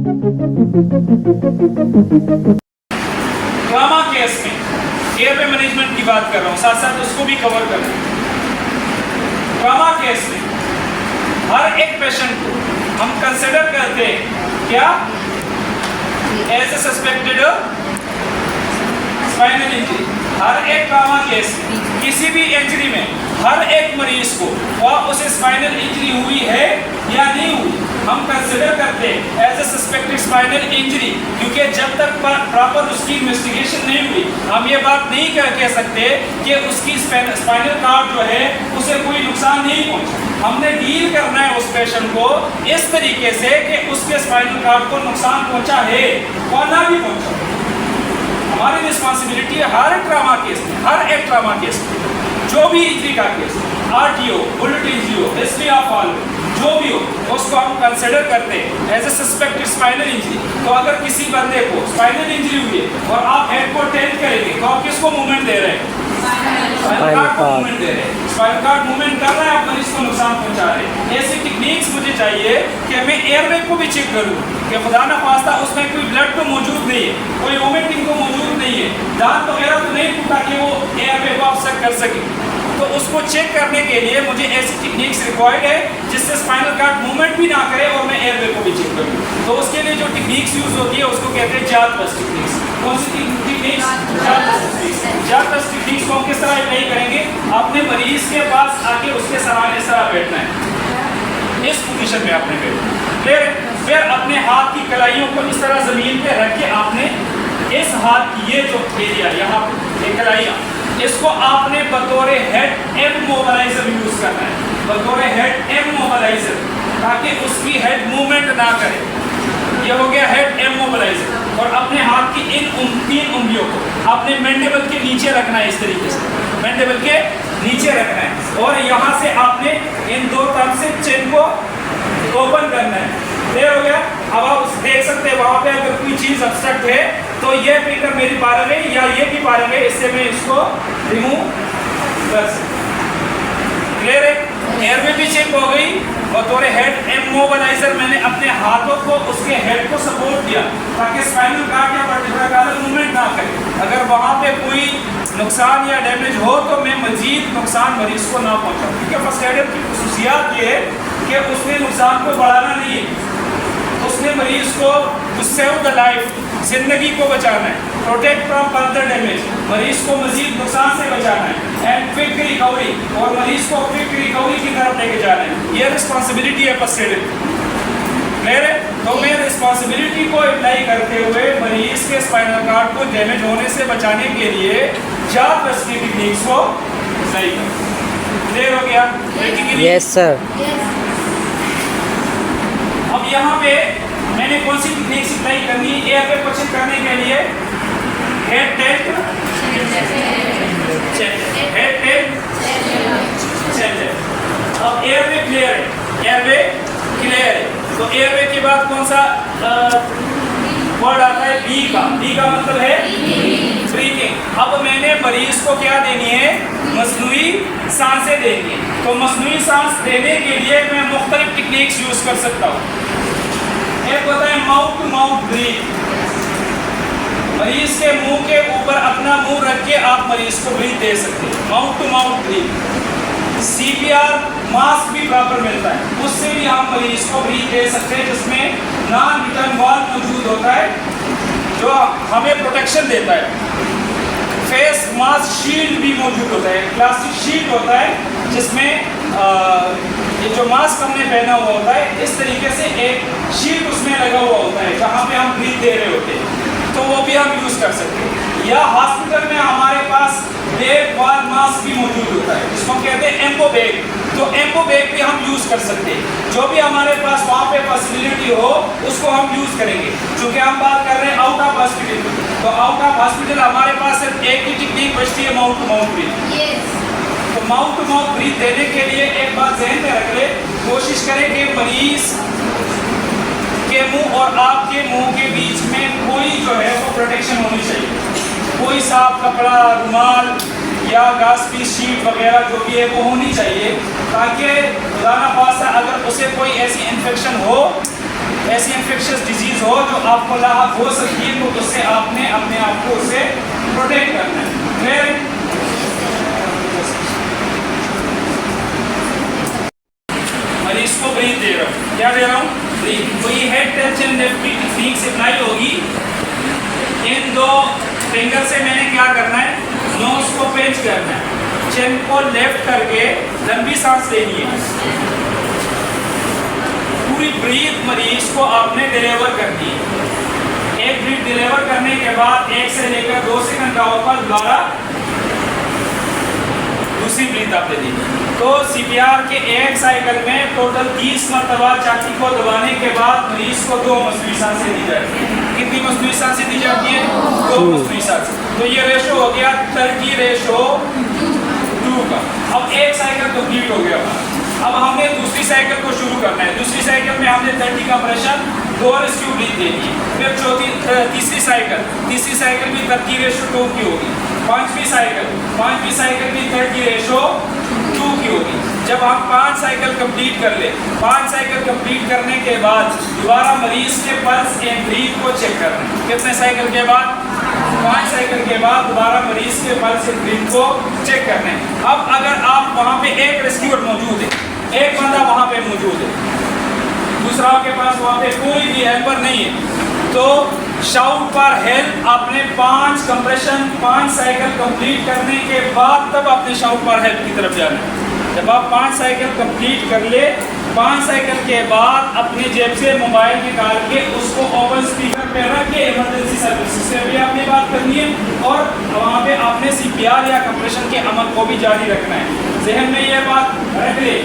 Trauma case में airway management की बात कर रहा हूँ, साथ साथ उसको भी कवर कर रहा हूँ। ट्रॉमा केस में हर एक पेशेंट को हम कंसिडर करते हैं क्या, as a suspected spinal injury. हर एक ट्रॉमा केस में किसी भी इंजरी में हर एक मरीज को और उसे स्पाइनल इंजरी हुई है या नहीं हुई हम कंसिडर करते हैं as a suspected spinal injury, क्योंकि जब तक प्रॉपर उसकी इन्वेस्टिगेशन नहीं हुई हम ये बात नहीं कह सकते कि उसकी स्पाइनल कॉर्ड जो है उसे कोई नुकसान नहीं पहुंचा। हमने डील करना है उस पेशेंट को इस तरीके से कि उसके स्पाइनल कॉर्ड को नुकसान पहुंचा है और ना भी पहुंचा। हमारी रिस्पॉन्सिबिलिटी है हर ट्रॉमा केस में, हर एक ट्रॉमा केस में, जो भी इंजरी का केस, आरटीओ, बुलेट इंजरी हो, हिस्ट्री ऑफ फॉल, जो भी हो उसको हम कंसिडर करते हैं as a suspected spinal injury. तो अगर किसी बंदे को स्पाइनल इंजरी हुई है और आप हेड को टेंट करेंगे तो आप किसको मूवमेंट दे रहे हैं, स्पाइनल कॉर्ड को मूवमेंट दे रहे हैं। स्पाइनल कॉर्ड मूवमेंट कर रहा है, आप मरीज को नुकसान पहुंचा रहे हैं। ऐसी टेक्निक्स मुझे चाहिए कि मैं एयरवे को भी चेक करूँ कि खुदा न खास्ता उसमें कोई ब्लड तो मौजूद नहीं है, कोई वोमिटिंग तो मौजूद नहीं है, दांत वगैरह तो नहीं टूटा कि वो एयरवे को ऑफसेट कर सके। तो उसको चेक करने के लिए मुझे ऐसी टेक्निक्स रिक्वायर्ड है जिससे स्पाइनल कॉर्ड मूवमेंट भी ना करे और मैं एयरवे को भी चेक करूँ। तो उसके लिए जो टेक्निक्स यूज होती है उसको कहते हैं जात-बस टेक्निक्स। कौन सी टेक्निक्स? जात-बस टेक्निक्स को हम किस तरह अप्लाई करेंगे, अपने मरीज के पास आके उसके सराहने इस तरह बैठना है, इस पोजीशन में आपने बैठना। फिर अपने हाथ की कलाइयों को इस तरह जमीन पे रख के आपने इस हाथ की ये जो एरिया यहाँ पे कलाइयाँ, इसको आपने बतौर हेड एम मोबिलाइजर यूज करना है, बतौर हेड एम मोबिलाइजर, ताकि उसकी हेड मूवमेंट ना करे। ये हो गया हेड एम मोबिलाइजर। और अपने हाथ की इन 3 उंगलियों को आपने मैंडिबल के नीचे रखना है, इस तरीके से मैंडिबल के नीचे रखना है। और यहाँ से आपने इन 2 तरफ से चिन को ओपन करना है। क्लियर हो गया? अब आप देख सकते हैं वहाँ पे अगर कोई चीज़ ऑब्स्ट्रक्ट है तो ये फिंगर मेरी पार में या ये भी पार में, इससे मैं इसको रिमूव कर सकता। क्लियर है? एयरवे भी चेक हो गई और तोरे हेड एम मोबिलाइजर मैंने अपने हाथों को उसके हेड को सपोर्ट दिया ताकि स्पाइनल कॉर्ड या वर्टिब्रल कॉलम मूवमेंट ना करे। अगर वहाँ पे कोई नुकसान या डैमेज हो तो मैं मजीद नुकसान मरीज को ना पहुँचाऊँ, क्योंकि फर्स्ट एडर की खुसूसियात ये है कि उसने नुकसान को बढ़ाना नहीं है, उसने मरीज को सेव द लाइफ, जिंदगी को बचाना है, प्रोटेक्ट फ्रॉम फर्दर डैमेज, मरीज को मजीद नुकसान से बचाना है, एंड क्विक रिकवरी, और मरीज को क्विक रिकवरी की तरफ लेके जाना है। ये रिस्पॉन्सिबिलिटी है फर्स्ट एड। क्लियर है? तो मैं रिस्पॉन्सिबिलिटी को अप्लाई करते हुए मरीज के स्पाइनल कॉर्ड को डैमेज होने से बचाने के लिए जात-बस की टेक्निक्स को अप्लाई करूँ। क्लियर हो गया? Yes sir. अब यहाँ पे मैंने कौन सी टेक्निक्स अप्लाई करनी है एयर पे क्वेश्चन करने के लिए? Head tilt head tilt change. अब एयरवे क्लियर है, एयरवे क्लियर है, तो एयरवे के बाद कौन सा वर्ड आता है? बी का। बी का मतलब है ब्रीथिंग। अब मैंने मरीज को क्या देनी है? मसनूई सांसें देनी है। तो मसनूई सांस देने के लिए मैं मुख्तलिफ टेक्निक्स यूज कर सकता हूँ। एक होता है माउथ टू माउथ ब्रीथ, मरीज के मुंह के ऊपर अपना मुंह रख के आप मरीज को ब्रीथ दे सकते हैं, mouth to mouth breath. CPR mask भी प्रॉपर मिलता है, उससे भी हम मरीज को ब्रीथ दे सकते हैं, जिसमें नॉन रिटर्न वॉल मौजूद होता है जो हमें प्रोटेक्शन देता है। फेस मास्क शील्ड भी मौजूद होता है, प्लास्टिक शील्ड होता है जिसमें ये जो मास्क हमने पहना हुआ होता है इस तरीके से एक शील्ड उसमें लगा हुआ होता है जहाँ पे हम ब्रीथ दे रहे होते हैं, तो वो भी हम यूज़ कर सकते हैं। या हॉस्पिटल में हमारे पास बैग वॉल मास्क भी मौजूद होता है जिसको कहते हैं एम्बो बैग, तो एम्बो बैग भी हम यूज़ कर सकते हैं। जो भी हमारे पास वहाँ पे फैसिलिटी हो उसको हम यूज़ करेंगे। चूँकि हम बात कर रहे हैं आउट ऑफ हॉस्पिटल, तो आउट ऑफ हॉस्पिटल हमारे पास सिर्फ एक ही टेक्निक बचती है, माउथ टू माउथ ब्रीथ। तो माउथ टू माउथ ब्रीथ देने के लिए एक बात जहन में रख ले, कोशिश करें कि मरीज के मुंह और आपके मुंह के बीच में कोई जो है वो प्रोटेक्शन होनी चाहिए, कोई साफ कपड़ा, रुमाल या घास की शीट वगैरह जो भी है वो होनी चाहिए, ताकि खुदा न खास्ता अगर उसे कोई ऐसी इन्फेक्शन हो ऐसी इन्फेक्शियस डिजीज हो जो आपको लाभ हो सकती है, तो उससे आपने अपने आप को उससे प्रोटेक्ट करना है। फिर मरीज को ब्रीथ दे रहा हूँ, क्या दे रहा हूँ? ब्रीथ। तो ये हेड टच एंड लेफ्ट की टेक्निक से अप्लाई होगी। इन दो फिंगर से मैंने क्या करना है, नोज को पिंच करना है, चिन को लेफ्ट करके लंबी सांस लेनी है। पूरी ब्रीथ मरीज को आपने डिलीवर करनी है। एक ब्रीथ डिलीवर करने के बाद 1 से लेकर 2 सेकंड का ऊपर दोबारा दूसरी ब्रीथ आप ले लीजिए। तो सीपीआर के एक साइकिल में टोटल 30 मरतबा छाती को दबाने के बाद मरीज को 2 मसनूई सांसें दी जाती है। कितनी मसनूई सांसें दी जाती है? 2 मसनूई सांसें। तो ये रेशो हो गया 30:2 का। अब एक साइकिल कंप्लीट हो गया। अब हमने दूसरी साइकिल को शुरू करना है। दूसरी साइकिल में हमने 30 का प्रेशर 2 रेशियो ब्रीथ देनी है। फिर तीसरी साइकिल भी 30:2 की होगी। पांचवी साइकिल भी 30:2 की होगी। जब हम 5 साइकिल कंप्लीट कर ले, 5 साइकिल कंप्लीट करने के बाद दोबारा मरीज के पल्स एंड ब्रीथ को चेक करना है। कितने साइकिल के बाद? 5 साइकिल के बाद दोबारा मरीज के पल्स एंड ब्रीथ को चेक करना है। अब अगर आप वहाँ पे एक रेस्क्यूअर मौजूद है, एक बंदा वहाँ पे मौजूद है, दूसरा के पास वहाँ पे कोई भी हेल्पर नहीं है, तो शाउट फॉर हेल्प आपने 5 कंप्रेशन 5 साइकिल कंप्लीट करने के बाद तब आपने शाउट फॉर हेल्प की तरफ जाना है। जब आप 5 साइकिल कंप्लीट कर ले, 5 साइकिल के बाद अपने जेब से मोबाइल निकाल के उसको ओपन स्पीकर पे रख के इमरजेंसी सर्विसेज से भी आपने बात करनी है, और वहाँ पे आपने सीपीआर या कंप्रेशन के अमल को भी जारी रखना है। जहन में ये बात रख ले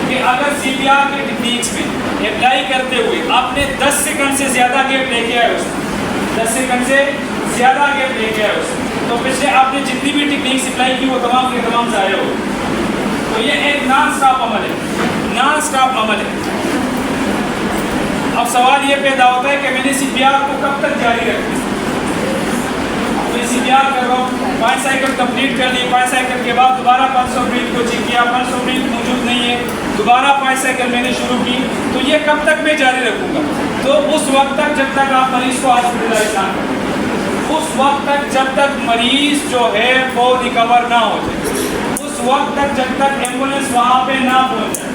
कि अगर सीपीआर के टेक्निक्स में अप्लाई करते हुए आपने 10 सेकंड से ज़्यादा गैप लेके आए उसमें, 10 सेकंड से ज़्यादा गैप लेके आए उसमें, तो पिछले आपने जितनी भी टेक्निक्स अप्लाई की वो तमाम के तमाम ज़ाया हो। तो ये एक नॉन स्टॉप अमल है, नॉन स्टॉप अमल है। अब सवाल ये पैदा होता है कि मैंने सीपीआर को कब तक जारी रखना है? तो सीपीआर कर रहा हूँ, 5 साइकिल कंप्लीट कर ली, 5 साइकिल के बाद दोबारा 500 ब्रीथ को चेक किया, 500 ब्रीथ मौजूद नहीं है, दोबारा 5 साइकिल मैंने शुरू की, तो ये कब तक मैं जारी रखूँगा? तो उस वक्त तक जब तक आप मरीज को हॉस्पिटलाइज ना करें, उस वक्त तक जब तक मरीज जो है वो रिकवर ना हो जाए, उस वक्त तक जब तक एम्बुलेंस वहाँ पे ना पहुँचे,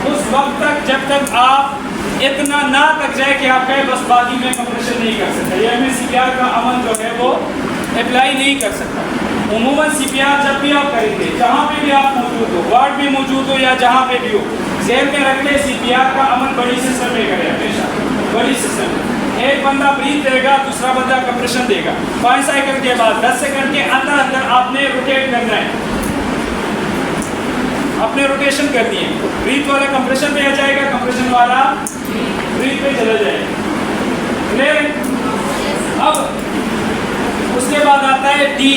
उस वक्त तक जब तक आप इतना ना तक जाए कि आप कहे बस बाकी में कंप्रेशन नहीं कर सकते, या मैं सीपीआर का अमल जो है वो अप्लाई नहीं कर सकता। उमूमन सीपीआर जब भी आप करेंगे, जहाँ पे भी आप मौजूद हो, वार्ड में मौजूद हो या जहाँ पे भी हो, ज़हन में रख ले सीपीआर का अमल बड़ी सिस्टम में करें हमेशा, बड़ी सिस्टम में। एक बंदा ब्रीथ देगा, दूसरा बंदा कंप्रेशन देगा। 5 साइकिल के बाद 10 सेकंड के अंदर अंदर आपने रोटेट करना है, आपने रोटेशन करनी है। ब्रीथ वाला कंप्रेशन पे आ जाएगा, कंप्रेशन वाला ब्रीथ पे चला जाएगा। क्लियर? अब उसके बाद आता है डी,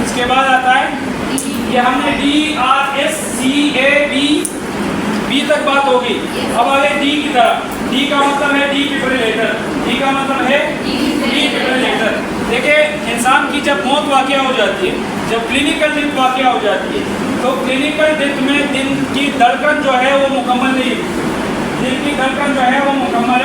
उसके बाद आता है ये हमने DRSCAB बी तक बात होगी। अब आगे डी की तरफ। डी का मतलब है डिफिब्रिलेटर, डी का मतलब है डिफिब्रिलेटर। देखिए, इंसान की जब मौत वाक़या हो जाती है, जब क्लिनिकल डेथ वाक़या हो जाती है, तो क्लिनिकल डेथ में दिल की धड़कन जो है वो मुकम्मल नहीं होती, दिल की धड़कन जो है वो मुकम्मल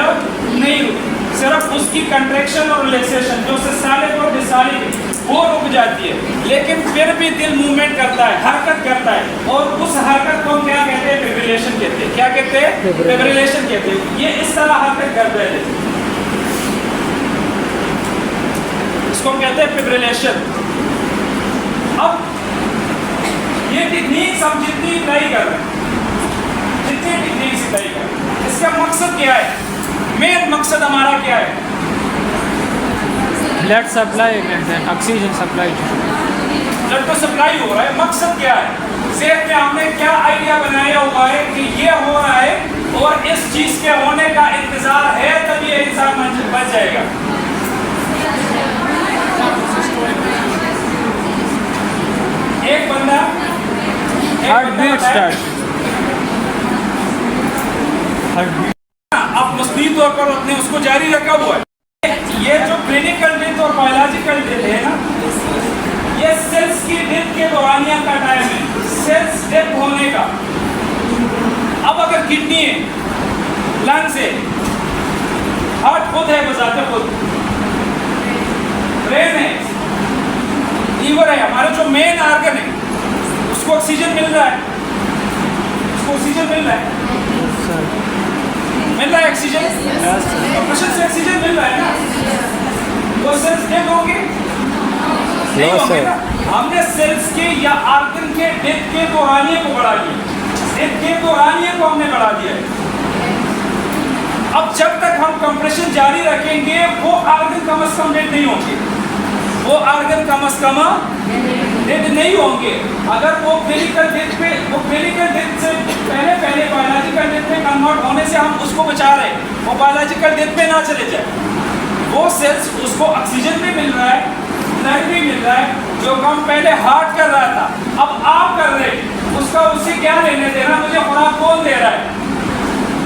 नहीं होती, सिर्फ उसकी कंट्रैक्शन और रिलैक्सेशन जो सिस्टोलिक और डिस्टोलिक वो रुक जाती है, लेकिन फिर भी दिल मूवमेंट करता है, हरकत करता है, और उस हरकत को हम क्या कहते हैं? फिब्रिलेशन कहते हैं। क्या कहते हैं? फिब्रिलेशन कहते हैं। ये इस तरह हरकत करता है, इसको कहते हैं फिब्रिलेशन। अब ये टेक्निक्स हम जितनी अप्लाई कर रहे हैं, जितनी टेक्निक्स अप्लाई कर रहे हैं, इसका मकसद क्या है? मेन मकसद हमारा क्या है? ब्लड सप्लाई करते हैं, ऑक्सीजन सप्लाई, ब्लड को सप्लाई हो रहा है। मकसद क्या है? सेहत में हमने क्या आइडिया बनाया हुआ है कि ये हो रहा है और इस चीज के होने का इंतजार है, तभी ये इंसान बच जाएगा। एक बंदा हार्ट स्टार्ट, आप मसनूई तौर पर अपने उसको जारी रखा हुआ है। ये जो क्लिनिकल डेथ और बायोलॉजिकल डेथ है ना, ये सेल्स की डेथ के दौरानिया का टाइम है, सेल्स डेथ होने का। अब अगर किडनी है लंग्स है, हार्ट खुद है बजाते खुद, ब्रेन है, लीवर है, हमारा जो मेन आर्गन है उसको ऑक्सीजन मिल रहा है, उसको ऑक्सीजन मिल रहा है, Sir. मिल रहा है ऑक्सीजन, Yes, sir. ऑक्सीजन से ऑक्सीजन मिल रहा है ना, वो सेल्स डेड होंगे नहीं No, होंगे sir. ना। हमने सेल्स के या आर्गन के डेथ के दौरानिए को बढ़ा दिया, डेथ के दौरानिए को हमने बढ़ा दिया है। अब जब तक हम कंप्रेशन जारी रखेंगे वो आर्गन कम से कम डेड नहीं होंगे, वो आर्गन कम से कम डेड नहीं होंगे। अगर वो क्लिनिकल डेथ पे, वो क्लिनिकल डेथ से पहले बायोलॉजिकल डेथ में कन्वर्ट होने से हम उसको बचा रहे हैं, वो बायोलॉजिकल डेथ पे ना चले जाए। वो सेल्स उसको ऑक्सीजन भी मिल रहा है, ब्लड भी मिल रहा है, जो काम पहले हार्ट कर रहा था अब आप कर रहे हैं, उसका उससे क्या लेने देना, मुझे खुराक कौन दे रहा है,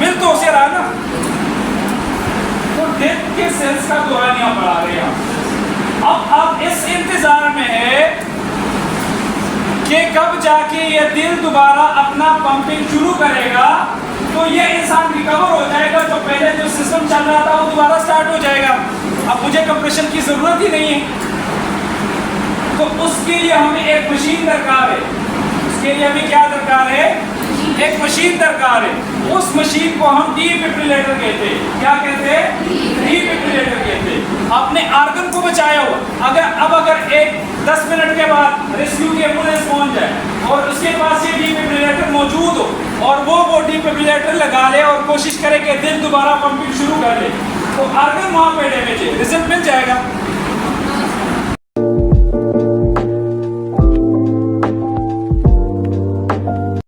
मिल तो उसे रहा ना। तो डेथ के सेल्स का दौरानिया बढ़ा रहे हैं। अब आप इस इंतजार में है कि कब जाके ये दिल दोबारा अपना पंपिंग शुरू करेगा, तो ये इंसान रिकवर हो जाएगा, जो पहले जो सिस्टम चल रहा था वो दोबारा स्टार्ट हो जाएगा। अब मुझे कंप्रेशन की जरूरत ही नहीं है, तो उसके लिए हमें एक मशीन दरकार है, उसके लिए हमें क्या दरकार है, एक मशीन दरकार है। उस मशीन को हम डिफिब्रिलेटर कहते हैं। क्या कहते हैं? डिफिब्रिलेटर कहते हैं। आपने आर्गन को बचाया हुआ, अगर एक 10 मिनट के बाद रेस्क्यू की एम्बुलेंस पहुंच जाए और उसके पास ये डिफिब्रिलेटर मौजूद हो और वो डिफिब्रिलेटर लगा ले और कोशिश करे कि दिल दोबारा पंपिंग शुरू कर ले, तो आर्गन वहाँ पे डैमेज है, रिजल्ट मिल जाएगा।